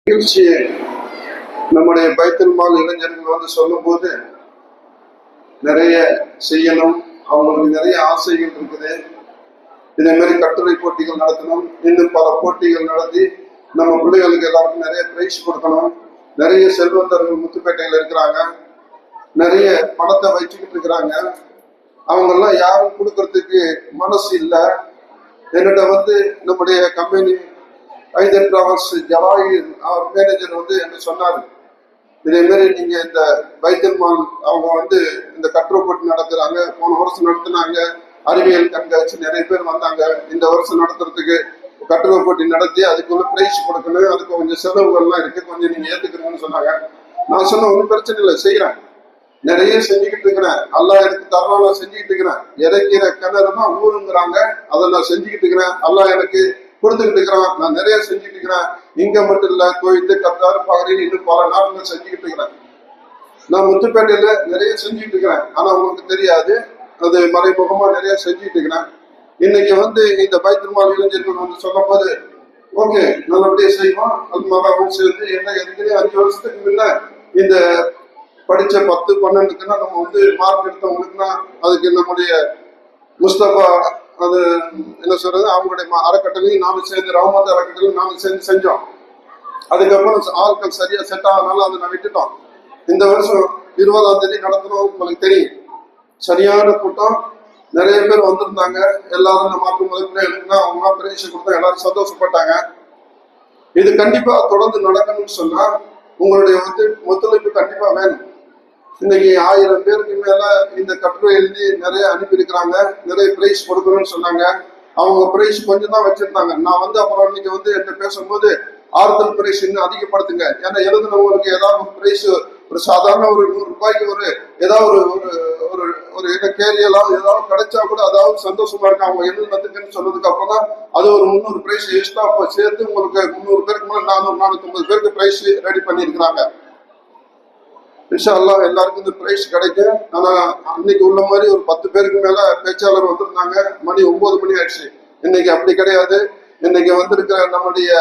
நிகழ்ச்சியை நம்முடைய பைத்துல் மால் இளைஞர்கள் சொல்லும் போது நிறைய செய்யணும், அவங்களுக்கு நிறைய ஆசைகள் இருக்குது. இதே மாதிரி கட்டுரை போட்டிகள் நடத்தணும், இன்னும் பல போட்டிகள் நடத்தி நம்ம பிள்ளைகளுக்கு எல்லாருக்கும் நிறைய பிரைஸ் கொடுக்கணும். நிறைய செல்வந்தர்கள் முத்துப்பேட்டையில் இருக்கிறாங்க, நிறைய பணத்தை வச்சுக்கிட்டு இருக்கிறாங்க. அவங்கெல்லாம் யாரும் கொடுக்கறதுக்கு மனசு இல்லை. என்னிட்ட நம்முடைய கம்பெனி ஐதன் டிராவல்ஸ் ஜவாஹிர் அவர் மேனேஜர் என்ன சொன்னாரு, இதே மாதிரி நீங்க இந்த பைத்துல் மால் அவங்க இந்த கட்டுரை போட்டி நடத்துறாங்க, போன வருஷம் நடத்தினாங்க, அறிவியல் கண்காட்சி நிறைய பேர் வந்தாங்க. இந்த வருஷம் நடத்துறதுக்கு கட்டுரை போட்டி நடத்தி அதுக்குள்ள பிரைஸ் கொடுக்கணும், அதுக்கு கொஞ்சம் செலவுகள்லாம் இருக்கு, கொஞ்சம் நீங்க ஏத்துக்கிறீங்கன்னு சொன்னாங்க. நான் சொன்ன ஒன்றும் பிரச்சனை இல்லை, செய்யறேன், நிறைய செஞ்சுக்கிட்டு இருக்கிறேன், அல்லா எனக்கு தரலாம், நான் செஞ்சுக்கிட்டு இருக்கிறேன். இறக்கிற கிணறுனா ஊருங்கிறாங்க, அதை நான் செஞ்சுக்கிட்டு இருக்கிறேன். அல்லா எனக்கு கொடுத்துக்கிட்டு இருக்கிறான், நான் நிறைய செஞ்சுட்டு இருக்கிறேன். இங்க மட்டும் இல்ல, கோயத்து, கத்தார், பஹ்ரைன், இன்னும் பல நாட்டுல செஞ்சுக்கிட்டு இருக்கிறேன். நான் முத்துப்பேட்டையில நிறைய செஞ்சுட்டு இருக்கிறேன், ஆனா உங்களுக்கு தெரியாது, அது மறைமுகமா நிறைய செஞ்சுட்டு இருக்கிறேன். இன்னைக்கு இந்த பைத்துல் மால் இளைஞர்கள் சொல்லும் போது ஓகே நல்லபடியா செய்வோம். அது மகாவும் சேர்ந்து என்ன ஏற்கனவே 5 வருஷத்துக்கு முன்ன இந்த படிச்ச 10, 12க்குன்னா நம்ம மார்க் எடுத்தவங்களுக்குன்னா அதுக்கு நம்முடைய முஸ்தபா அது என்ன சொல்றது, அவங்களுடைய அறக்கட்டளையும் நானும் சேர்ந்து, ரஹ்மத் அறக்கட்டளையும் நானும் சேர்ந்து செஞ்சோம். அதுக்கப்புறம் ஆட்கள் சரியா செட் ஆகனால அதை நான் விட்டுட்டோம். இந்த வருஷம் 20ஆம் தேதி நடத்தணும், உங்களுக்கு தெரியும், சரியான கூட்டம், நிறைய பேர் வந்திருந்தாங்க. எல்லாரும் இந்த மாற்று முதல்ல அவங்க பிரைஸ் கொடுத்தா எல்லாரும் சந்தோஷப்பட்டாங்க. இது கண்டிப்பா தொடர்ந்து நடக்கணும்னு சொன்னா உங்களுடைய ஒத்துழைப்பு கண்டிப்பா வேணும். இன்னைக்கு 1000 பேருக்கு மேல இந்த கட்டுரை எழுதி நிறைய அனுப்பியிருக்கிறாங்க, நிறைய பிரைஸ் கொடுக்கணும்னு சொன்னாங்க. அவங்க பிரைஸ் கொஞ்சம் தான் வச்சிருந்தாங்க. நான் அப்புறம் இன்னைக்கு என்கிட்ட பேசும்போது ஆறுதல் பிரைஸ் இன்னும் அதிகப்படுத்துங்க, ஏன்னா எழுதுனவங்களுக்கு ஏதாவது ஒரு பிரைஸ், ஒரு சாதாரண ஒரு 100 ரூபாய்க்கு ஏதாவது ஒரு கேரியெல்லாம் ஏதாவது கிடைச்சா கூட அதாவது சந்தோஷமா இருக்கு. அவங்க எழுதுனதுக்குன்னு சொன்னதுக்கு அப்புறம் தான் அது ஒரு 300 பிரைஸ் எக்ஸ்ட்ரா சேர்த்து உங்களுக்கு 300 பேருக்கு மேல 400, 450 பேருக்கு பிரைஸ் ரெடி பண்ணியிருக்கிறாங்க. இன்ஷா அல்லாஹ் எல்லாருக்கும் இந்த பிரைஸ் கிடைக்கும். ஆனா அன்னைக்கு உள்ள மாதிரி ஒரு 10 பேருக்கு மேல பேச்சாளர் வந்திருந்தாங்க. மணி 9 மணி ஆயிடுச்சு. இன்னைக்கு அப்படி கிடையாது. இன்னைக்கு வந்திருக்கிற நம்முடைய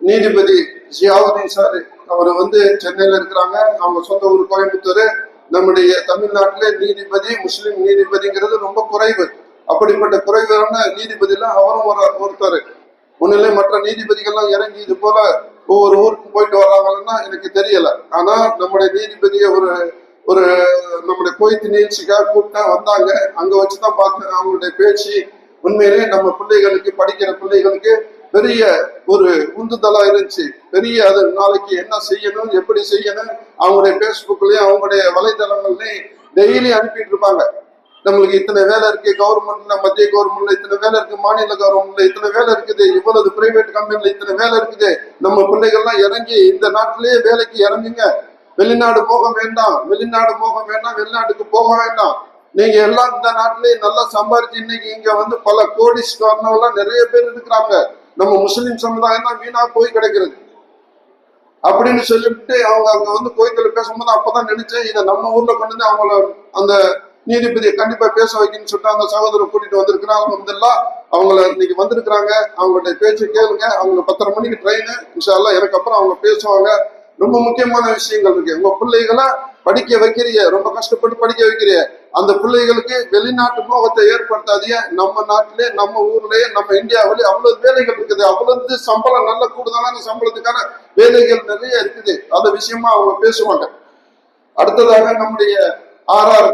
நீதிபதி ஜியாவுதீன் சார், அவர் சென்னையில இருக்கிறாங்க, அவங்க சொந்த ஊர் கோயம்புத்தூர். நம்முடைய தமிழ்நாட்டிலே நீதிபதி, முஸ்லிம் நீதிபதிங்கிறது ரொம்ப குறைவு. அப்படிப்பட்ட குறைவான நீதிபதியில அவரும் ஒருத்தர். முன்னிலை மற்ற நீதிபதிகள்லாம் இறங்கி இது போல ஒவ்வொரு ஊருக்கு போயிட்டு வர்றாங்கன்னா எனக்கு தெரியல. ஆனா நம்முடைய நீதிபதியை ஒரு நம்முடைய கோயத்து நிகழ்ச்சிக்காக கூப்பிட்டா வந்தாங்க. அங்க வச்சுதான் பார்த்தேன் அவங்களுடைய பேச்சு உண்மையிலே நம்ம பிள்ளைகளுக்கு, படிக்கிற பிள்ளைகளுக்கு பெரிய ஒரு உந்துதலா இருந்துச்சு. பெரிய அது நாளைக்கு என்ன செய்யணும், எப்படி செய்யணும், அவங்களுடைய பேஸ்புக்லயும் அவங்களுடைய வலைதளங்கள்லயும் டெய்லி அனுப்பிட்டு இருப்பாங்க. நம்மளுக்கு இத்தனை வேலை இருக்கு, கவர்மெண்ட்ல, மத்திய கவர்மெண்ட்ல இத்தனை வேலை இருக்கு, மாநில கவர்மெண்ட்ல இத்தனை வேலை இருக்குது, இவ்வளவு பிரைவேட் கம்பெனில இத்தனை வேலை இருக்குது. நம்ம பிள்ளைகள்லாம் இறங்கி இந்த நாட்டிலேயே வேலைக்கு இறங்குங்க, வெளிநாடு போக வேண்டாம், வெளிநாட்டுக்கு போக வேண்டாம், நீங்க எல்லாம் இந்த நாட்டிலேயே நல்லா சம்பாரிச்சு இன்னைக்கு இங்க பல கோடீஸ்வரர்கள் நிறைய பேர் இருக்கிறாங்க. நம்ம முஸ்லிம் சமுதாயம் தான் வீணா போய் கிடைக்கிறது அப்படின்னு சொல்லிட்டு அவங்க அங்க கோயத்துல பேசும்போது அப்பதான் நினைச்சேன், இதை நம்ம ஊர்ல கொண்டு அவங்கள அந்த நீதிபதியை கண்டிப்பா பேச வைக்கணும்னு சொல்லிட்டு அந்த சகோதரர் கூட்டிட்டு வந்திருக்கிறாங்க. அவங்கள இன்னைக்கு வந்திருக்கிறாங்க. அவங்களுடைய பேச்சு கேளுங்க. அவங்க 10:30 மணிக்கு ட்ரெயின், இன்ஷா அல்லாஹ் எனக்கு அப்புறம் அவங்க பேசுவாங்க. ரொம்ப முக்கியமான விஷயங்கள் இருக்கு. உங்க பிள்ளைகளை படிக்க வைக்கிறீங்க, ரொம்ப கஷ்டப்பட்டு படிக்க வைக்கிறீங்க. அந்த பிள்ளைகளுக்கு வெளிநாட்டு மோகத்தை ஏற்படுத்தாதீங்க. நம்ம நாட்டிலே, நம்ம ஊர்லயே, நம்ம இந்தியாவிலே அவ்வளவு வேலைகள் இருக்குது. அவ்வளவு சம்பளம், நல்ல கூடுதலான சம்பளத்துக்கான வேலைகள் நிறைய இருக்குது. அந்த விஷயமா அவங்க பேசுவாங்க. அடுத்ததாக நம்முடைய RR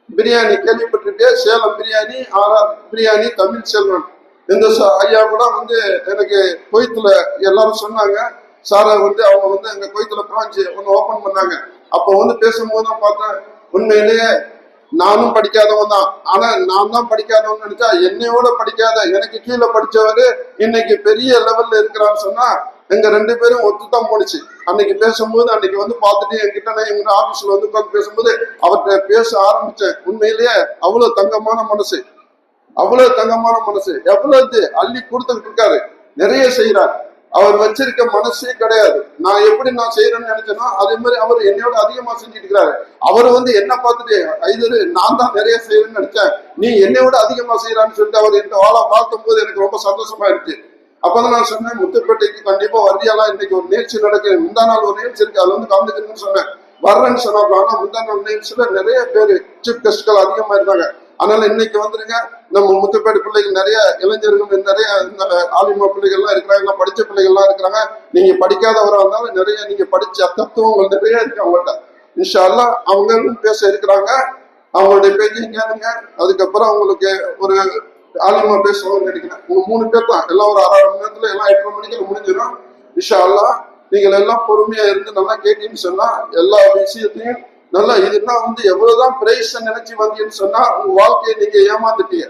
பிரியாணி கேள்விப்பட்டிருக்கே, சேலம் பிரியாணி, RR பிரியாணி, தமிழ் செல்வன், இந்த ஐயா கூட எனக்கு கோயத்துல எல்லாரும் சொன்னாங்க. சார அவங்க எங்க கோயத்துல பிரான்ச் ஒன்று ஓபன் பண்ணாங்க. அப்போ பேசும்போது தான் பார்த்தேன், உண்மையிலேயே நானும் படிக்காதவன் தான். ஆனா நான் தான் படிக்காதவன் நினைச்சா என்னையோட படிக்காத எனக்கு கீழே படிச்சவரு இன்னைக்கு பெரிய லெவல்ல இருக்கிறான்னு சொன்னா எங்க 2 பேரும் ஒத்துதான் போனுச்சு. அன்னைக்கு பேசும்போது அன்னைக்கு பார்த்துட்டு என்கிட்ட எங்க ஆபீஸ்ல உட்காந்து பேசும்போது அவர்கிட்ட பேச ஆரம்பிச்சேன். உண்மையிலேயே அவ்வளவு தங்கமான மனசு, எவ்வளவு அள்ளி கொடுத்துக்கிட்டு இருக்காரு, நிறைய செய்யறாரு. அவர் வச்சிருக்க மனசே கிடையாது. நான் எப்படி நான் செய்யறேன்னு நினைச்சேனோ அதே மாதிரி அவர் என்னையோட அதிகமா செஞ்சுட்டு இருக்கிறாரு. அவர் என்ன பார்த்துட்டு ஐதரு நான் தான் நிறைய செய்யறேன்னு நினைச்சேன், நீ என்னையோட அதிகமா செய்யறான்னு சொல்லிட்டு அவர் என்கிட்ட வாழ்த்தும் போது எனக்கு ரொம்ப சந்தோஷமா இருந்துச்சு. அப்பதான் நான் சொன்னேன், முத்துப்பேட்டைக்கு கண்டிப்பா வரியாலாம், இன்னைக்கு ஒரு நிகழ்ச்சி நடக்குது, முந்தா நாள் ஒரு நிகழ்ச்சி இருக்கு, அதுல வந்து கலந்துக்கணும்னு சொன்னேன். வர்றேன்னு சொன்னாங்க. ஆனா முந்தா நாள் நிகழ்ச்சியில நிறைய பேர் சீஃப் கெஸ்ட்கள் அதிகமா இருந்தாங்க. அதனால இன்னைக்கு வந்துருங்க. நம்ம முத்துப்பேட்டை பிள்ளைகள் நிறைய இளைஞர்கள், நிறைய ஆலிமா பிள்ளைகள் எல்லாம் இருக்கிறாங்க, படிச்ச பிள்ளைகள் எல்லாம் இருக்கிறாங்க. நீங்க படிக்காதவரா இருந்தாலும் நிறைய நீங்க படிச்ச தத்துவங்கள் நிறைய இருக்கு அவங்கள்ட்ட. இன்ஷா அல்லாஹ் அவங்களும் பேச இருக்கிறாங்க. அவங்களுடைய பேச்சையும் கேளுங்க. அதுக்கப்புறம் அவங்களுக்கு ஒரு ஆலிமா பேசுவாங்கன்னு நினைக்கிறேன். உங்க 3 பேர் தான், எல்லாம் ஒரு 1/2 மணி நேரத்துல எல்லாம் 8:30 மணிக்கு முடிஞ்சிடும். இன்ஷா அல்லாஹ் நீங்கள் எல்லாம் பொறுமையா இருந்து நல்லா கேட்டீங்கன்னு சொன்னா எல்லா விஷயத்தையும் நல்லா, இதுனா வந்து எவ்வளவுதான் பிரைஸ் நினைச்சு வந்தீங்கன்னு சொன்னா உங்க வாழ்க்கையை நீங்க ஏமாந்துட்டீங்க.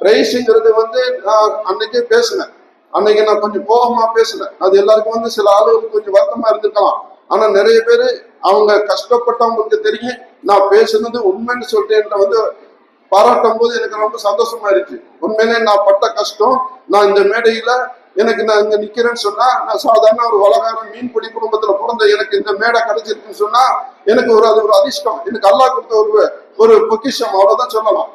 பிரைஸ்ங்கிறது வந்து நான் அன்னைக்கே பேசினேன். அன்னைக்கு நான் கொஞ்சம் கோபமா பேசினேன். அது எல்லாருக்கும் வந்து சில ஆளுகளுக்கு கொஞ்சம் வருத்தமா இருந்திருக்கலாம். ஆனா நிறைய பேரு அவங்க கஷ்டப்பட்டவங்களுக்கு தெரியும் நான் பேசுனது உண்மைன்னு சொல்லிட்டு வந்து பாராட்டும் போது எனக்கு ரொம்ப சந்தோஷமா இருக்கு. உண்மையிலே நான் பட்ட கஷ்டம், நான் இந்த மேடையில எனக்கு நான் இங்க நிக்கிறேன்னு சொன்னா, நான் சாதாரண ஒரு வளகாரம் மீன்பிடி குடும்பத்துல பிறந்த எனக்கு இந்த மேடை கிடைச்சிருக்குன்னு சொன்னா எனக்கு அது ஒரு அதிர்ஷ்டம். எனக்கு அல்லாஹ் கொடுத்த ஒரு பொக்கிஷம், அவ்வளவுதான் சொல்லலாம்.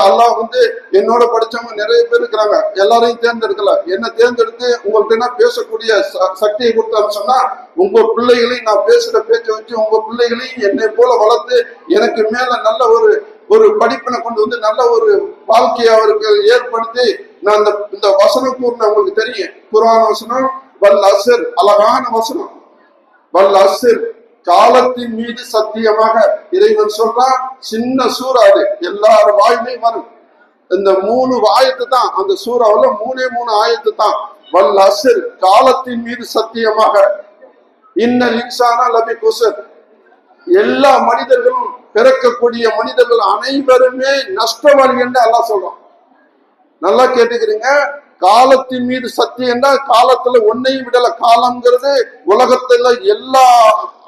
அல்லாஹ் வந்து என்னோட படிச்சவங்க நிறைய பேர் இருக்கிறாங்க, எல்லாரையும் தேர்ந்தெடுக்கல. என்ன தேர்ந்தெடுத்து உங்கள்கிட்ட பேசக்கூடிய சக்தியை கொடுத்தான்னு சொன்னா, உங்க பிள்ளைகளையும் நான் பேசுற பேச்சை வச்சு உங்க பிள்ளைகளையும் என்னை போல வளர்த்து எனக்கு மேல நல்ல ஒரு படிப்பினை கொண்டு வந்து நல்ல ஒரு வாழ்க்கையை அவருக்கு ஏற்படுத்தி, நான் இந்த வசனம் கூறின உங்களுக்கு தெரியும், குர்ஆன் வசனம் வல் அஸ்ர், அழகான வசனம். வல் அஸ்ர், காலத்தின் மீது சத்தியமாக இறைவன் சொல்றான். சின்ன சூறா, அது எல்லார் வாயிலையும் வரும். இந்த 3 ஆயத்து தான் அந்த சூறாவுல, 3 ஆயத்து தான். வல் அஸ்ர், காலத்தின் மீது சத்தியமாக, இன்னல் இன்சான லபி குஸ்ர், எல்லா மனிதர்களும், பிறக்கக்கூடிய மனிதர்கள் அனைவருமே நஷ்டவாளி என்று அல்லாஹ் சொல்றான். நல்லா கேட்டுக்கிறீங்க. காலத்தின் மீது சத்தியம் என்றால் காலத்துல ஒன்னையும் விடல. காலம்ங்கிறது உலகத்துல எல்லா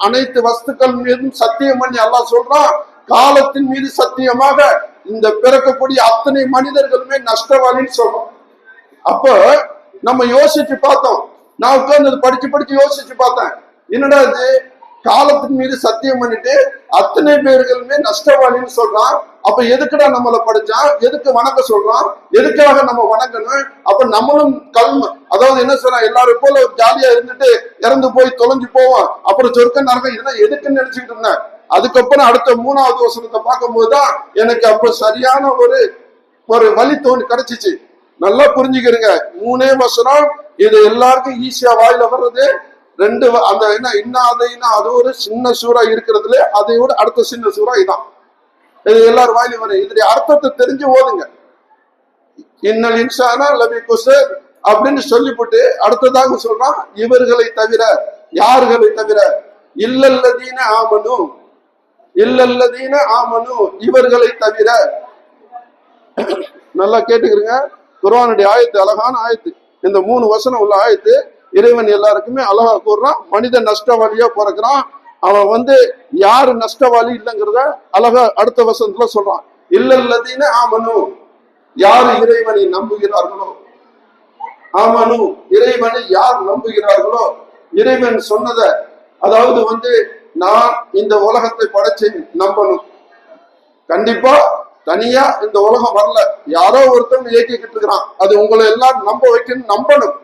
அனைத்து வஸ்துக்கள் மீதும் சத்தியம் பண்ணி அல்லாஹ் சொல்றான். காலத்தின் மீது சத்தியமாக இந்த பிறக்கக்கூடிய அத்தனை மனிதர்களுமே நஷ்டவாளின்னு சொல்றோம். அப்ப நம்ம யோசிச்சு பார்த்தோம். நான் உட்கார்ந்து படிச்சு யோசிச்சு பார்த்தேன், என்னடா இது, காலத்தின் மீது சத்தியம் பண்ணிட்டு அத்தனை பேர்களுமே நஷ்டவாளின்னு சொல்றான். அப்ப எதுக்குடா நம்மளை படிச்சான், எதுக்கு வணங்க சொல்றான், எதுக்காக நம்ம வணங்கணும்? அப்ப நம்மளும் அதாவது என்ன சொல்றான், எல்லாரும் போல ஜாலியா இருந்துட்டு இறந்து போய் தொலைஞ்சு போவோம், அப்புறம் சொர்க்க நரகம், இதெல்லாம் எதுக்குன்னு நினைச்சுக்கிட்டு இருந்தேன். அதுக்கப்புறம் அடுத்த 3வது வசனத்தை பார்க்கும் போதுதான் எனக்கு அப்ப சரியான ஒரு வழி தோணி கிடைச்சிச்சு. நல்லா புரிஞ்சுக்கிறீங்க. 3 வசனம், இது எல்லாருக்கும் ஈஸியா வாயில வர்றது. 2 அந்த என்ன இன்னாதைன்னா அது ஒரு சின்ன சூறா இருக்கிறதுல, அதையோட அடுத்த சின்ன சூறா இதான். இது எல்லாரும் வாயிலும் வரும். இதனுடைய அர்த்தத்தை தெரிஞ்சு ஓதுங்க. இன்னல் இன்சானா லபி குஸ்ர் அப்படின்னு சொல்லிவிட்டு அடுத்ததாக சொல்றான், இவர்களை தவிர, யார்களை தவிர, இல்லல்லதீன ஆமனு, இல்லல்லதீன ஆமனு, இவர்களை தவிர. நல்லா கேட்டுக்கிறீங்க. குர்ஆனுடைய ஆயத்து, அழகான ஆயத்து. இந்த 3 வசனம் உள்ள ஆயத்து. இறைவன் எல்லாருக்குமே அழகா கூறுறான். மனிதன் நஷ்டவாளியா பிறக்கிறான். அவன் வந்து யாரு நஷ்டவாளி இல்லைங்கிறத அழகா அடுத்த வசனத்துல சொல்றான். இல்லல்லதீன ஆமனு, யாரு இறைவனை நம்புகிறார்களோ, ஆமனு, இறைவனை யார் நம்புகிறார்களோ, இறைவன் சொன்னத, அதாவது வந்து நான் இந்த உலகத்தை படைச்சேன் நம்பணும். கண்டிப்பா தனியா இந்த உலகம் வரல, யாரோ ஒருத்தவங்க இயக்கிக்கிட்டு இருக்கிறான். அது உங்களை எல்லாரும் நம்ப வைக்கணும், நம்பணும்.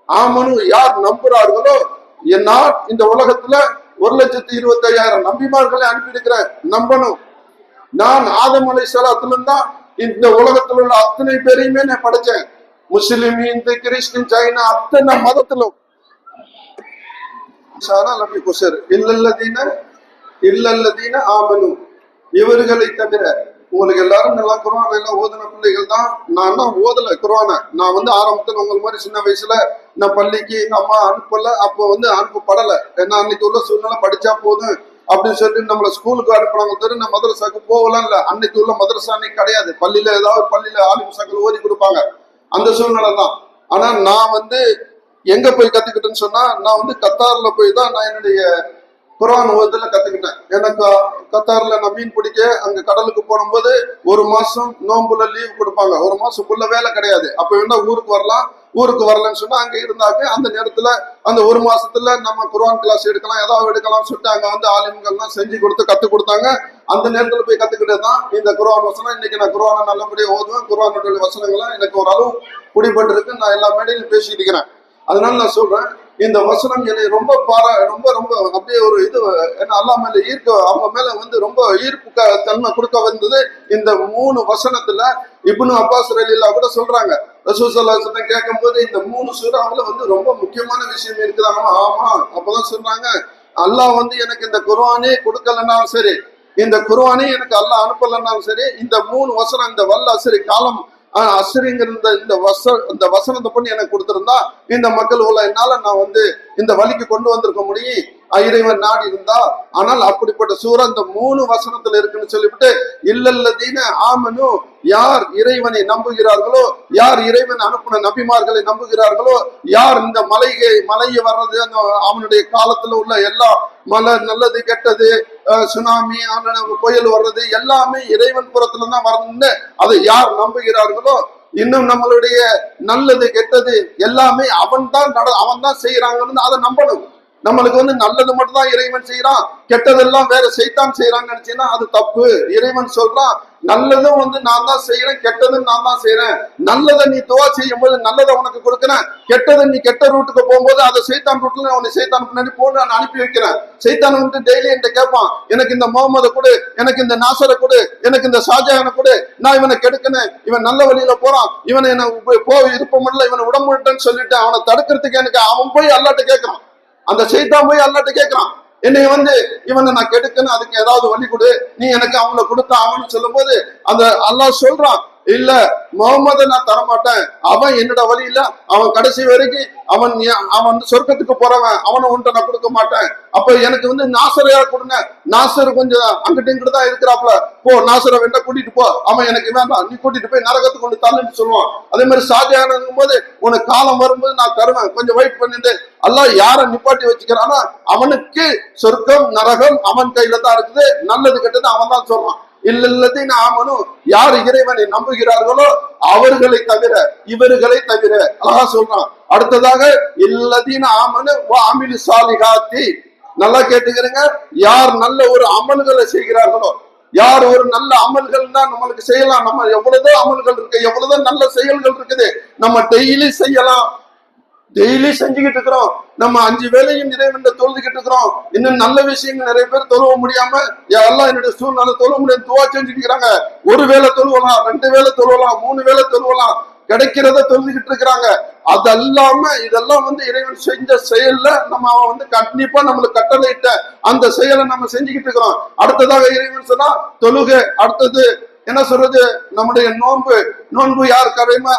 ஆமனு, யார் நம்புறார்களோ, நான் இந்த உலகத்துல 1,25,000 நபிமார்களை அனுப்பியிருக்கிறேன், நம்பணும். நான் ஆதம் அலைஹிஸ்ஸலாத்துல தான் இந்த உலகத்துல உள்ள அத்தனை பேரையுமே நான் படைச்சேன். முஸ்லிம், இந்து, கிறிஸ்டின், சைனா, அத்தனை மதத்திலும். இல்லல்லதீன ஆமனு, இவர்களை தவிர. உங்களுக்கு எல்லாரும் நல்லா குர்ஆன் எல்லாம் ஓதுன பிள்ளைகள் தான். நான் ஓதல குர்ஆனை. நான் வந்து ஆரம்பத்துல உங்க மாதிரி சின்ன வயசுல நான் பள்ளிக்கு எங்க அம்மா அனுப்பல, அப்போ வந்து அனுப்பப்படல. ஏன்னா அன்னைக்கு உள்ள சூழ்நிலை படிச்சா போதும் அப்படின்னு சொல்லிட்டு நம்மள ஸ்கூலுக்கு அனுப்புறாங்க தவிர நான் மதரசாக்கு போகலாம் இல்ல. அன்னைக்கு உள்ள மதரசா அன்னைக்கு கிடையாது. பள்ளியில ஏதாவது பள்ளியில ஆலிம்சாக்கள் ஓதி கொடுப்பாங்க, அந்த சூழ்நிலை தான். ஆனா நான் வந்து எங்க போய் கத்துக்கிட்டேன்னு சொன்னா, நான் வந்து கத்தார்ல போய் தான் நான் என்னுடைய குர்ஆன் ஓதுல கத்துக்கிட்டேன். எனக்கு கத்தார்ல நான் மீன் பிடிக்க அங்க கடலுக்கு போகும்போது 1 மாசம் நோம்புல லீவ் கொடுப்பாங்க. 1 மாசம் ஃபுல்ல வேலை கிடையாது. அப்ப வேணா ஊருக்கு வரலாம். ஊருக்கு வரலன்னு சொன்னா அங்க இருந்தாங்க. அந்த நேரத்துல அந்த 1 மாசத்துல நம்ம குர்ஆன் கிளாஸ் எடுக்கலாம், ஏதாவது எடுக்கலாம்னு சொல்லிட்டு அங்க வந்து ஆலிம்கள்லாம் செஞ்சு கொடுத்து கத்து கொடுத்தாங்க. அந்த நேரத்துல போய் கத்துக்கிட்டே தான் இந்த குர்ஆன் வசனம். இன்னைக்கு நான் குர்ஆனை நல்லபடியா ஓதுவேன். குர்ஆனுடைய வசனங்கள்லாம் எனக்கு ஒரு அளவு பிடிபட்டு இருக்கு. நான் எல்லா மேடையிலும் பேசிட்டு இருக்கிறேன். அதனால நான் சொல்றேன், இந்த வசனம் என்னை ரொம்ப ரொம்ப ரொம்ப அப்படியே ஒரு இது என்ன அல்லாஹ் மேல அவங்க மேல வந்து ரொம்ப ஈர்ப்பு தன்மை கொடுக்க வந்தது. இந்த 3 வசனத்துல இப்னு அப்பாஸ் ரலியல்லாஹு கூட சொல்றாங்க, ரசூல் ஸல்லல்லாஹு அலைஹி வஸல்லம் கேட்கும் போது இந்த 3 சூறாவுல வந்து ரொம்ப முக்கியமான விஷயம் இருக்குதாங்க. ஆமா, அப்பதான் சொல்றாங்க, அல்லாஹ் வந்து எனக்கு இந்த குர்ஆனே கொடுக்கலன்னாலும் சரி, இந்த குர்ஆனே எனக்கு அல்லாஹ் அனுப்பலன்னாலும் சரி, இந்த 3 வசனம், இந்த வல்ல அஸ்ரி காலம் அஸ்ரிங்கிற இந்த வசனத்தை பண்ணி எனக்கு கொடுத்திருந்தா இந்த மக்கள் என்னால நான் வந்து இந்த வழிக்கு கொண்டு வந்திருக்க முடியும், இறைவன் நாடி இருந்தா. ஆனால் அப்படிப்பட்ட சூறா இந்த 3 வசனத்துல இருக்குன்னு சொல்லிவிட்டு, இல்லல்லதீன ஆமனு, யார் இறைவனை நம்புகிறார்களோ, யார் இறைவன் அனுப்பின நபிமார்களை நம்புகிறார்களோ, யார் இந்த மலையை வர்றது, அந்த அவனுடைய காலத்துல உள்ள எல்லா மழை, நல்லது கெட்டது, சுனாமி, புயல் வர்றது எல்லாமே இறைவன் புறத்துல தான் வரணும்னு அதை யார் நம்புகிறார்களோ, இன்னும் நம்மளுடைய நல்லது கெட்டது எல்லாமே அவன் தான் செய்யறாங்கன்னு அதை நம்பணும். நம்மளுக்கு வந்து நல்லது மட்டும் தான் இறைவன் செய்யறான், கெட்டதெல்லாம் வேற சைத்தான் செய்யறான்னு நினைச்சீங்கன்னா அது தப்பு. இறைவன் சொல்றான், நல்லதும் வந்து நான் தான் செய்யறேன், கெட்டதும் நான் தான் செய்யறேன். நல்லதை நீ துவா செய்யும் போது நல்லதை உனக்கு கொடுக்கிறேன், கெட்டதை நீ கெட்ட ரூட்டுக்கு போகும்போது அதை சைத்தான் ரூட்ல உன்னை சைத்தான் பின்னாடி போட்டு நான் அனுப்பி வைக்கிறேன். சைத்தான் வந்து டெய்லி என்கிட்ட கேட்பான், எனக்கு இந்த முகமதை கொடு, எனக்கு இந்த நாசரை கொடு, எனக்கு இந்த ஷாஜஹானை கொடு, நான் இவனை கெடுக்கணும், இவன் நல்ல வழியில போறான், இவனை என்ன இருப்பமில்ல, இவனை விடமுட்டேன்னு சொல்லிட்டு அவனை தடுக்கிறதுக்கு எனக்கு அவன் போய் அல்லாட்ட கேட்கறான். அந்த சைத்தான் போய் அல்லாட்ட கேட்கறான், என்னை வந்து இவனை நான் கெடுக்கணும், அதுக்கு ஏதாவது வழி கொடு, நீ எனக்கு அவங்கள கொடுத்த அவனு சொல்லும் போது அந்த அல்லாஹ் சொல்றான், இல்ல முகமதை நான் தரமாட்டேன், அவன் என்னோட வழியில அவன் கடைசி வரைக்கும் அவன் சொர்க்கத்துக்கு போறவன், அவனை ஒன்றை நான் கொடுக்க மாட்டேன். அப்ப எனக்கு வந்து நாசரையா கொடுங்க, நாசர் கொஞ்சம் அங்கிட்ட இங்கிட்டு தான் இருக்கிறாப்ல, போ நாசரை வேண்டாம் கூட்டிட்டு போ, அவன் எனக்கு வேண்டாம், நீ கூட்டிட்டு போய் நரகத்துக்கு கொண்டு தள்ளுன்னு சொல்லுவான். அதே மாதிரி ஷாஜஹான் போது உனக்கு காலம் வரும்போது நான் தருவேன், கொஞ்சம் வெயிட் பண்ணிட்டு அல்லாஹ் யாரை நிப்பாட்டி வச்சுக்கிறானோ அவனுக்கு சொர்க்கம் நரகம் அவன் கையில தான் இருக்குது, நல்லது கெட்டது அவன் தான் சொல்றான். இல்லல்லதீன ஆமனு, யார் இறைவனை நம்புகிறார்களோ அவர்களை தவிர, இவர்களை தவிர அழகா சொல்றான். அடுத்ததாக இல்லல்லதீன ஆமனு வ அமிலு ஸாலிஹாத்தி, நல்லா கேட்டுக்கிறீங்க, யார் நல்ல ஒரு அமல்களை செய்கிறார்களோ, யார் ஒரு நல்ல அமல்கள் தான் நம்மளுக்கு செய்யலாம், நம்ம எவ்வளவுதோ அமல்கள் இருக்கு, எவ்வளவுதோ நல்ல செயல்கள் இருக்குது, நம்ம டெய்லி செய்யலாம், டெய்லி செஞ்சுக்கிட்டு இருக்கிறோம், நம்ம 5 வேளையும் இறைவன் தொழுதுகிட்டு இருக்கிறோம். இன்னும் நல்ல விஷயங்கள் நிறைய பேர் தொழுவ முடியாம, எல்லாம் என்னுடைய சூழ்நிலை தொழுவ முடியாது துவா செஞ்சுட்டு இருக்கிறாங்க. 1 வேளை தொழுவலாம், 2 வேளை தொழுவலாம், 3 வேளை தொழுவலாம், கிடைக்கிறத தொழுதுகிட்டு இருக்கிறாங்க. அதல்லாம இதெல்லாம் வந்து இறைவன் செஞ்ச செயல்ல நம்ம அவன் வந்து கண்டிப்பா நம்மளுக்கு கட்டளையிட்ட அந்த செயலை நம்ம செஞ்சுக்கிட்டு இருக்கிறோம். அடுத்ததாக இறைவன் சொன்னா தொழுகை, அடுத்தது என்ன சொல்றது, நம்முடைய நோன்பு யார்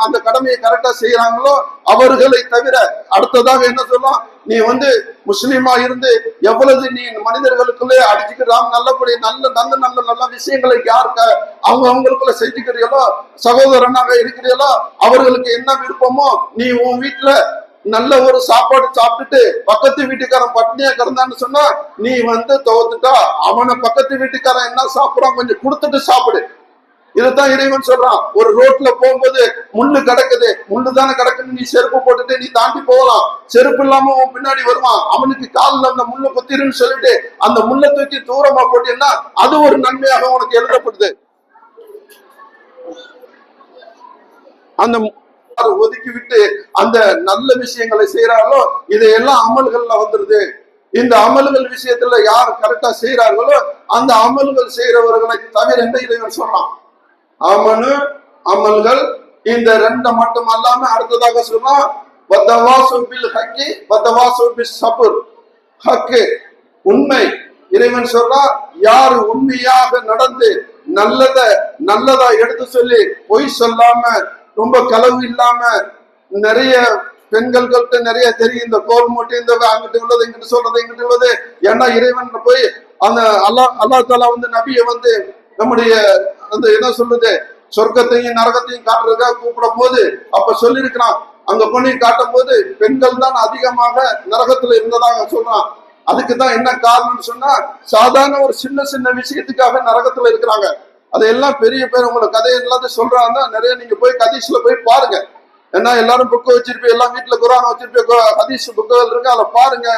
அந்த கடமையை கரெக்டா செய்யறாங்களோ அவர்களை தவிர. அடுத்ததாக என்ன சொல்லலாம், நீ வந்து முஸ்லீமா இருந்து எவ்வளவு நீ மனிதர்களுக்குள்ளே அடிச்சுக்கிறான், நல்லபடி நல்ல விஷயங்களை யாருக்கு அவங்களுக்குள்ள செஞ்சுக்கிறீங்களோ, சகோதரனாக இருக்கிறீங்களோ, அவர்களுக்கு என்ன விருப்பமோ, நீ உன் வீட்டுல நல்ல ஒரு சாப்பாடு சாப்பிட்டுட்டு பக்கத்து வீட்டுக்காரன் பட்னியா கிடந்தான்னு சொன்னா நீ வந்து தோத்துட்டா, அவனை பக்கத்து வீட்டுக்காரன் என்ன சாப்பிடான் கொஞ்சம் கொடுத்துட்டு சாப்பிடு. இதுதான் இறைவன் சொல்றான். ஒரு ரோட்ல போகும்போது முள்ளு கிடக்குது, முள்ளு தானே கிடக்குன்னு நீ செருப்பு போட்டுட்டு நீ தாண்டி போகலாம், செருப்பு இல்லாம அவன் பின்னாடி வருவான், அவனுக்கு காலில் அந்த முள்ளு குத்திருன்னு சொல்லிட்டு அந்த முள்ளை தூக்கி தூரமா போட்டீங்கன்னா அது ஒரு நன்மையாக உனக்கு எழுதப்படுது. அந்த ஒதுக்கி விட்டு அந்த நல்ல விஷயங்களை செய்யறாங்களோ இதையெல்லாம் அமல்கள்ல வந்துருது. இந்த அமல்கள் விஷயத்துல யார் கரெக்டா செய்யறாங்களோ அந்த அமல்கள் செய்யறவர்களை தவிர என்ன இறைவன் சொல்றான், ஆமனு அமல்கள் இந்த 2 மட்டும் அல்லாம அடுத்ததாக சொல்றான், உண்மை. இறைவன் சொல்றான், யார் உண்மையாக நடந்து நல்லதா எடுத்து சொல்லி பொய் சொல்லாம ரொம்ப களவு இல்லாம, நிறைய பெண்கள்கிட்ட நிறைய தெரியும், இந்த கோல் மூட்டை இந்த அங்கிட்டு உள்ளது இங்கிட்டு சொல்றது இங்கிட்டு உள்ளது. ஏன்னா இறைவன் போய் அந்த அல்லா தாலா வந்து நபியை வந்து நம்முடைய அந்த என்ன சொல்லுது, சொர்க்கத்தையும் நரகத்தையும் காட்டுறதுக்காக கூப்பிடும் போது அப்ப சொல்லியிருக்கிறான், அங்க பண்ணி காட்டும் போது பெண்கள் தான் அதிகமாக நரகத்துல இருந்ததாக சொல்றான். அதுக்குதான் என்ன காரணம்னு சொன்னா, சாதாரண ஒரு சின்ன விஷயத்துக்காக நரகத்துல இருக்கிறாங்க. அதையெல்லாம் பெரிய பேர் உங்களுக்கு கதை எல்லாத்தையும் சொல்றாங்க, நிறைய நீங்க போய் ஹதீஸ்ல போய் பாருங்க. ஏன்னா எல்லாரும் புக்கு வச்சிருப்பேன், எல்லாம் வீட்டுல குரான் வச்சிருப்பேன், ஹதீஸ் புக்குகள் இருக்கு, அதை பாருங்க.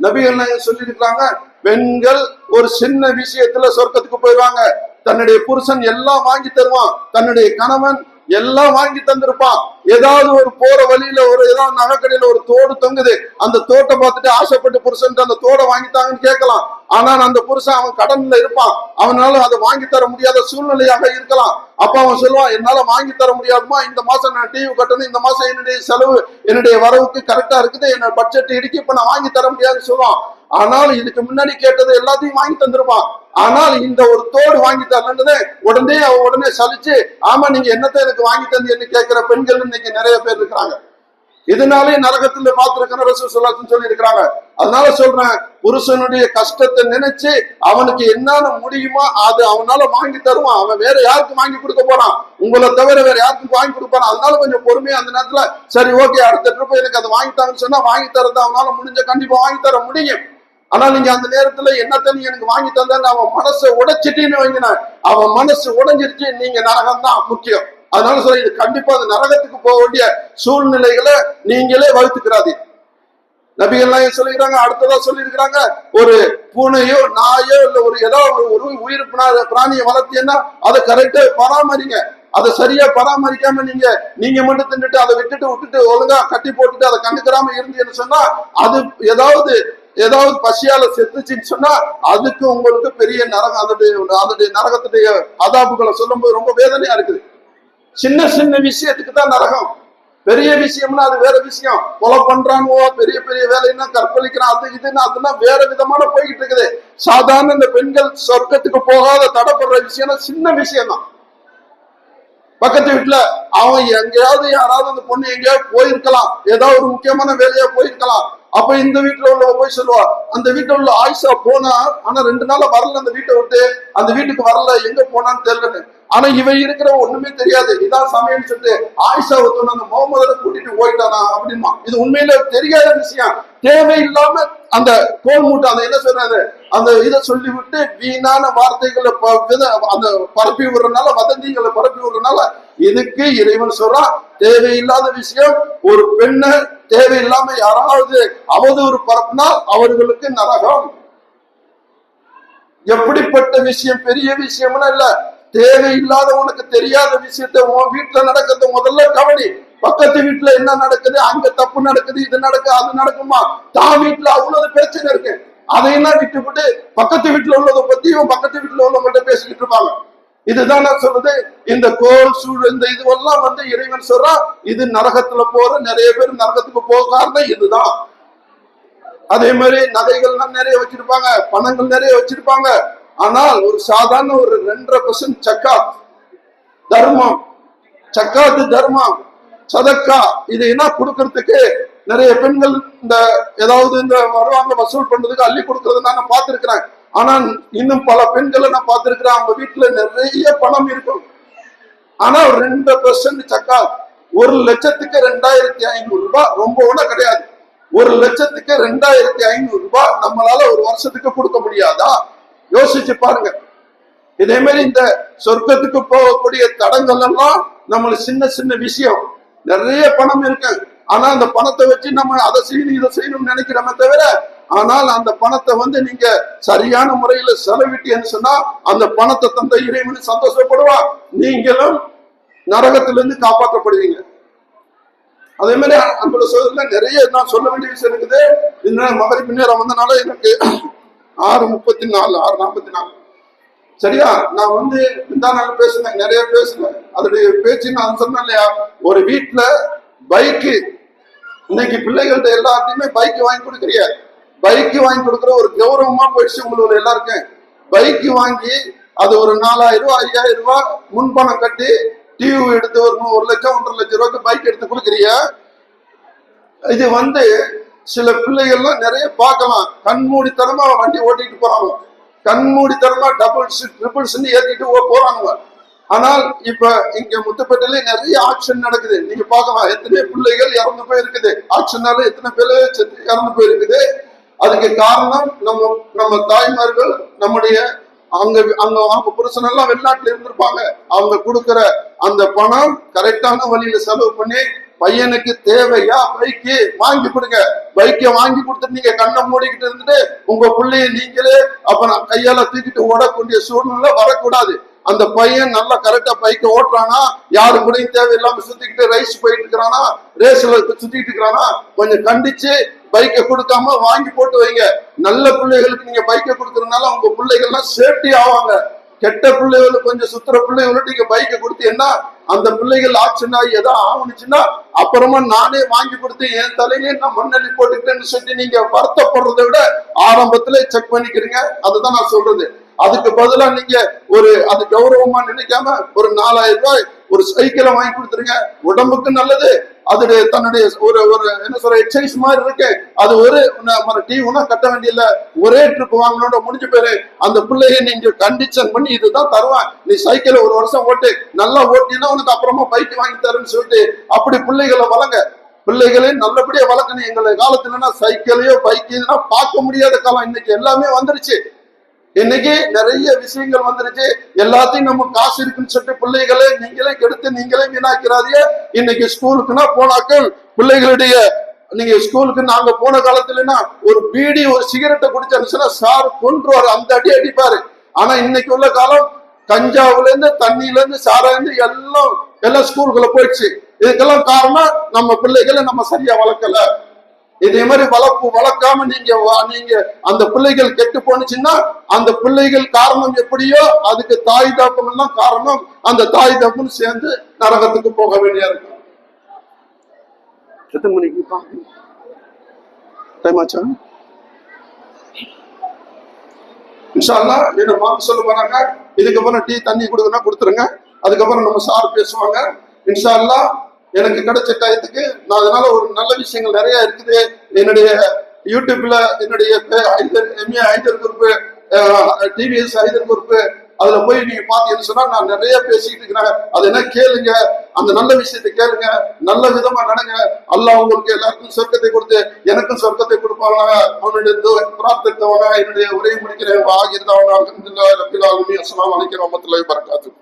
நபிகள் சொல்லி இருக்கிறாங்க, பெண்கள் ஒரு சின்ன விஷயத்துல சொர்க்கத்துக்கு போயிடுவாங்க, தன்னுடைய புருஷன் எல்லாம் வாங்கி தருவான், தன்னுடைய கணவன் எல்லாம் வாங்கி தந்திருப்பான். ஏதாவது ஒரு போற வழியில ஒரு ஏதாவது நகைக்கடையில ஒரு தோடு தொங்குது, அந்த தோட்டை பார்த்துட்டு ஆசைப்பட்டு புருஷன் அந்த தோடை வாங்கித்தாங்கன்னு கேட்கலாம். ஆனால் அந்த புருஷன் அவன் கடன்ல இருப்பான், அவனால அதை வாங்கி தர முடியாத சூழ்நிலையாக இருக்கலாம். அப்ப அவன் சொல்லுவான், என்னால வாங்கி தர முடியாதுமா, இந்த மாசம் நான் டிவி கட்டணும், இந்த மாசம் என்னுடைய செலவு என்னுடைய வரவுக்கு கரெக்டா இருக்குது, என்னோட பட்ஜெட் இடிக்கி இப்ப நான் வாங்கி தர முடியாதுன்னு சொல்லுவான். ஆனால் இதுக்கு முன்னாடி கேட்டது எல்லாத்தையும் வாங்கி தந்திருப்பான். ஆனால் இந்த ஒரு தோடு வாங்கி தரலன்னு உடனே அவன் உடனே சலிச்சு, ஆமா நீங்க என்னத்தை எனக்கு வாங்கி தந்தீங்கன்னு கேட்கிற பெண்கள் இன்னைக்கு நிறைய பேர் இருக்கிறாங்க. இதனாலே நரகத்துல பார்த்திருக்கிற ரசூல் ஸல்லல்லாஹு அலைஹி வஸல்லம் சொல்லி இருக்கிறாங்க. அதனால சொல்றேன், புருஷனுடைய கஷ்டத்தை நினைச்சு அவனுக்கு என்னன்னு முடியுமோ அது அவனால வாங்கி தருவான். அவன் வேற யாருக்கும் வாங்கி கொடுக்க போறான், உங்களை தவிர வேற யாருக்கும் வாங்கி கொடுப்பான். அதனால கொஞ்சம் பொறுமையா அந்த நேரத்துல சரி ஓகே அடுத்த ட்ரிப் எனக்கு அதை வாங்கிட்டாங்கன்னு சொன்னா வாங்கி தரது அவனால முடிஞ்ச கண்டிப்பா வாங்கி தர முடியும். ஆனா நீங்க அந்த நேரத்துல என்னத்த நீ எனக்கு வாங்கி தந்தன்னு அவன் மனசை உடைச்சிட்டின்னு வைங்கின, அவன் மனசு உடைஞ்சிருச்சு, நீங்க நரகம் தான் முக்கியம். அதனால சொல்ல இது கண்டிப்பா அந்த நரகத்துக்கு போக வேண்டிய சூழ்நிலைகளை நீங்களே வகுத்துக்கிறாதீங்க. நபிகள்லாம் சொல்லிக்கிறாங்க, அடுத்ததா சொல்லி இருக்கிறாங்க, ஒரு பூனையோ நாயோ இல்ல ஒரு ஏதாவது ஒரு உயிர் பிராணியை வளர்த்தீங்கன்னா அதை கரெக்டா பராமரிங்க. அதை சரியா பராமரிக்காம நீங்க மட்டும் தின்னுட்டு அதை விட்டுட்டு ஒழுங்கா கட்டி போட்டுட்டு அதை கண்டுக்கிறாம இருந்தீங்கன்னு சொன்னா அது ஏதாவது பசியால செத்துச்சுன்னு சொன்னா அதுக்கு உங்களுக்கு பெரிய நரகம், அதனுடைய நரகத்துடைய அதாபுகளை சொல்லும் போது ரொம்ப வேதனையா இருக்குது. சின்ன சின்ன விஷயத்துக்கு தான் நரகம், பெரிய விஷயம்னா அது வேற விஷயம். கொலை பண்றானோ பெரிய பெரிய வேலைன்னா கற்பழிக்கிறான் அது இதுன்னு அதெல்லாம் வேற விதமான போய்கிட்டு இருக்குது. சாதாரண இந்த பெண்கள் சொர்க்கத்துக்கு போகாத தடைப்படுற விஷயம்னா சின்ன விஷயம் தான். பக்கத்து வீட்டுல அவன் எங்கேயாவது யாராவது அந்த பொண்ணு எங்கேயாவது போயிருக்கலாம், ஏதாவது ஒரு முக்கியமான வேலையா போயிருக்கலாம். அப்ப இந்த வீட்டுல உள்ள போய் சொல்லுவா, அந்த வீட்டுல உள்ள ஆயிஷா போனா ஆனா 2 நாளா வரல, அந்த வீட்டை விட்டு அந்த வீட்டுக்கு வரல, எங்க போனான்னு தெரியலன்னு. ஆனா இவன் இருக்கிற ஒண்ணுமே தெரியாது, இதான் சமயம் சொல்லிட்டு ஆயிஷா ஒருத்தவன அந்த முகமதுரை கூட்டிட்டு போயிட்டானா அப்படின்னா இது உண்மையில தெரியாத விஷயம். தேவையில்லாம அந்த கோல் மூட்டை அந்த என்ன சொல்றாரு அந்த இதை சொல்லிவிட்டு வீணான வார்த்தைகளை அந்த பரப்பி விடுறதுனால, வதந்திகளை பரப்பி விடுறதுனால இதுக்கு இறைவன் சொல்றான் தேவையில்லாத விஷயம். ஒரு பெண்ணை தேவையில்லாம யாராவது அவதூறு பரப்புனா அவர்களுக்கு நரகம். எப்படிப்பட்ட விஷயம், பெரிய விஷயம்னா இல்ல, தேவையில்லாத உனக்கு தெரியாத விஷயத்த உன் வீட்டுல நடக்கிறத முதல்ல கவனி. பக்கத்து வீட்டுல என்ன நடக்குது, அங்க தப்பு நடக்குது, இது நடக்குது அது நடக்குமா, தான் வீட்டுல அவ்வளவு பிரச்சனை இருக்கு, அதையெல்லாம் விட்டுவிட்டு பக்கத்து வீட்டுல உள்ளதை பத்தியும் பக்கத்து வீட்டுல உள்ளவங்கள்ட்ட பேசிக்கிட்டு இருப்பாங்க. இதுதான் நான் சொல்றது, இந்த கோல் சூழ் இந்த இதுவெல்லாம் இறைவன் சொல்றான் இது நரகத்துல போற நிறைய பேர் நரகத்துக்கு போக காரணம் இதுதான். அதே மாதிரி நகைகள்லாம் நிறைய வச்சிருப்பாங்க, பணங்கள் நிறைய வச்சிருப்பாங்க. ஆனால் ஒரு சாதாரண ஒரு 2.5% சக்காத் தர்மம், சக்காத்து தர்மம் சதக்கா இது என்ன கொடுக்கறதுக்கு நிறைய பெண்கள் இந்த ஏதாவது இந்த வருவாங்க வசூல் பண்றதுக்கு அள்ளி கொடுக்கறது நான் பார்த்திருக்கிறேன். ஆனா இன்னும் பல பெண்களை நான் பார்த்திருக்கிறேன், அவங்க வீட்டுல நிறைய பணம் இருக்கும். ஆனா 2% சக்காத் 1,00,000க்கு 2,500 ரூபாய் ரொம்ப ஒண்ணு கிடையாது. 1,00,000க்கு 2,500 ரூபாய் நம்மளால ஒரு வருஷத்துக்கு கொடுக்க முடியாதா? யோசிச்சு பாருங்க. இதே மாதிரி இந்த சொர்க்கத்துக்கு போகக்கூடிய தடங்கள் எல்லாம் நம்மளுக்கு சின்ன சின்ன விஷயம். நிறைய பணம் இருக்கு, ஆனா அந்த பணத்தை வச்சு நம்ம அதை செய்யணும் இதை செய்யணும்னு நினைக்கிறோமே தவிர, ஆனால் அந்த பணத்தை நீங்க சரியான முறையில செலவிட்டீங்கன்னு சொன்னா அந்த பணத்தை தந்த இறைவன் சந்தோஷப்படுவான், நீங்களும் நரகத்திலிருந்து காப்பாற்றப்படுவீங்க. அதே மாதிரி அன்போட சோதரில் நிறைய நான் சொல்ல வேண்டிய விஷயம் இருக்குது. இந்த மகரிப்பு நேரம் வந்தனால எனக்கு 6:34 6:44 சரியா. நான் இந்த நாள் பேசுனேன், நிறைய பேசுனேன். அதோடைய பேச்சு நான் சொன்னேன் இல்லையா, ஒரு வீட்டுல பைக்கு இன்னைக்கு பிள்ளைகள்ட்ட எல்லாத்தையுமே பைக்கு வாங்கி கொடுக்குறிய, பைக்கு வாங்கி கொடுக்குற ஒரு கௌரவமா போயிடுச்சு உங்களுக்கு எல்லாருக்கும். பைக்கு வாங்கி அது ஒரு 4,000 ரூபாய் 5,000 ரூபாய் முன்பணம் கட்டி டிவி எடுத்து ஒரு 1 லட்சம் 1.5 லட்சம் ரூபாய்க்கு பைக் எடுத்து கொடுக்குறிய. இது சில பிள்ளைகள்லாம் நிறைய பார்க்கலாம், கண்மூடித்தனமா வண்டி ஓட்டிட்டு போறாங்க, கண்மூடித்தனமா டபுள்ஸ் ட்ரிபிள்ஸ் ஏற்றிட்டு போறாங்க. ஆனால் இப்ப இங்க முத்துப்பேட்டையில நிறைய ஆக்ஷன் நடக்குது, நீங்க பார்க்கலாம். எத்தனை பிள்ளைகள் இறந்து போயிருக்குது ஆக்ஷனால, எத்தனை பேர் இறந்து போயிருக்குது. அதுக்கு காரணம் நம்ம தாய்மார்கள், நம்முடைய அவங்க புருஷன் எல்லாம் வெளிநாட்டுல இருந்திருப்பாங்க, அவங்க கொடுக்குற அந்த பணம் கரெக்டான வழியில செலவு பண்ணி பையனுக்கு தேவையா பைக்கு வாங்கி கொடுங்க. பைக்கை வாங்கி கொடுத்துட்டு நீங்க கண்ணை மூடிக்கிட்டு இருந்துட்டு உங்க பிள்ளைய நீங்களே அப்ப நான் கையால தூக்கிட்டு ஓடக்கூடிய சூழ்நிலை வரக்கூடாது. அந்த பையன் நல்லா கரெக்டா பைக்கை ஓட்டுறானா, யாரு கூடயும் தேவையில்லாம சுத்திக்கிட்டு ரைஸ் போயிட்டு இருக்கிறானா, ரேஸ்ல சுத்திட்டு இருக்கிறானா, கொஞ்சம் கண்டிச்சு பைக்கை கொடுக்காம வாங்கி போட்டு வைங்க. நல்ல பிள்ளைகளுக்கு நீங்க பைக்கை கொடுக்கறதுனால உங்க பிள்ளைகள்லாம் சேஃப்டி ஆவாங்க. கெட்ட பிள்ளைகளுக்கு கொஞ்சம் சுத்துற பிள்ளைகளுக்கு நீங்க பைக்கை கொடுத்தீங்கன்னா அந்த பிள்ளைகள் ஆக்சிடென்ட் ஆகி ஏதோ ஆகுனுச்சுன்னா அப்புறமா நானே வாங்கி கொடுத்து என் தலையிலே நான் மண்ணெண்ணி போட்டுக்கிட்டேன்னு சொல்லி நீங்க வருத்தப்படுறதை விட ஆரம்பத்திலே செக் பண்ணிக்கிறீங்க. அதுதான் நான் சொல்றது. அதுக்கு பதிலா நீங்க அது கௌரவமா நினைக்காம ஒரு 4000 ரூபாய் ஒரு சைக்கிளை வாங்கி கொடுத்துருங்க. உடம்புக்கு நல்லது. அது தன்னுடைய என்ன சொல்ற எக்ஸசைஸ் மாதிரி இருக்கு. அது டீ ஒன்னா கட்ட வேண்டியல, ஒரே ட்ரிப் வாங்கணும்னு முடிஞ்சு போயிரு. அந்த பிள்ளைய நீங்க கண்டிஷன் பண்ணி இதுதான் தருவேன், நீ சைக்கிளை 1 வருஷம் ஓட்டு, நல்லா ஓட்டினா உனக்கு அப்புறமா பைக் வாங்கி தரேன்னு சொல்லிட்டு அப்படி பிள்ளைகளை வளங்க. பிள்ளைகளையும் நல்லபடியா வளர்க்கணும். எங்களை காலத்துலன்னா சைக்கிளையோ பைக்கோ பார்க்க முடியாத காலம். இன்னைக்கு எல்லாமே வந்துருச்சு. இன்னைக்கு நிறைய விஷயங்கள் வந்துருச்சு. எல்லாத்தையும் நம்ம காசு இருக்குன்னு சொல்லிட்டு பிள்ளைகளை நீங்களே கெடுத்து நீங்களே வீணாக்கிறாதீங்க. இன்னைக்கு ஸ்கூலுக்குன்னா போனாக்கள் பிள்ளைகளுடைய நீங்க ஸ்கூலுக்கு நாங்க போன காலத்துலன்னா ஒரு பீடி ஒரு சிகரெட்டை குடிச்சாருன்னா சார் கொன்றுவாரு, அந்த அடி அடிப்பாரு. ஆனா இன்னைக்கு உள்ள காலம் கஞ்சாவுல இருந்து தண்ணியில இருந்து சாராயிருந்து எல்லாம் ஸ்கூலுக்குள்ள போயிடுச்சு. இதுக்கெல்லாம் காரணம் நம்ம பிள்ளைகளை நம்ம சரியா வளர்க்கல. இதே மாதிரி வளர்க்காம நீங்க அந்த பிள்ளைகள் கெட்டு போனுச்சுன்னா அந்த பிள்ளைகள் காரணம் எப்படியோ அதுக்கு தாய் தகப்பன் காரணம். அந்த தாய் தகப்பன் சேர்ந்து நரகத்துக்கு போக வேண்டியா இருக்கும். எத்தனை மணிக்கு டைம் ஆச்சா? இன்ஷா அல்லாஹ் என்ன வாங்க சொல்ல போறாங்க. இதுக்கப்புறம் டீ தண்ணி கொடுக்கணும் கொடுத்துருங்க. அதுக்கப்புறம் நம்ம சார் பேசுவாங்க. இன்ஷா அல்லாஹ் எனக்கு கிடைச்ச டயத்துக்கு நான் அதனால ஒரு நல்ல விஷயங்கள் நிறைய இருக்குது. என்னுடைய யூடியூப்ல என்னுடைய MA Haider group, TVS Haider group, அதுல போய் நீங்க பாத்தீங்கன்னு சொன்னா நான் நிறைய பேசிட்டு இருக்கிறேன். அது என்ன கேளுங்க, அந்த நல்ல விஷயத்தை கேளுங்க, நல்ல விதமா நடங்க. அல்லாஹ் உங்களுக்கு எல்லாருக்கும் சொர்க்கத்தை கொடுத்து எனக்கும் சொர்க்கத்தை கொடுப்பாங்க. அவனுடைய பிரார்த்தனை என்னுடைய உரையை முடிக்கிறேன். ஆகியிருந்தவனா அல்ஹம்துலில்லாஹி ரப்பில் ஆலமீன். அஸ்ஸலாமு அலைக்கும் வரஹ்மத்துல்லாஹி வபரகாத்துஹு.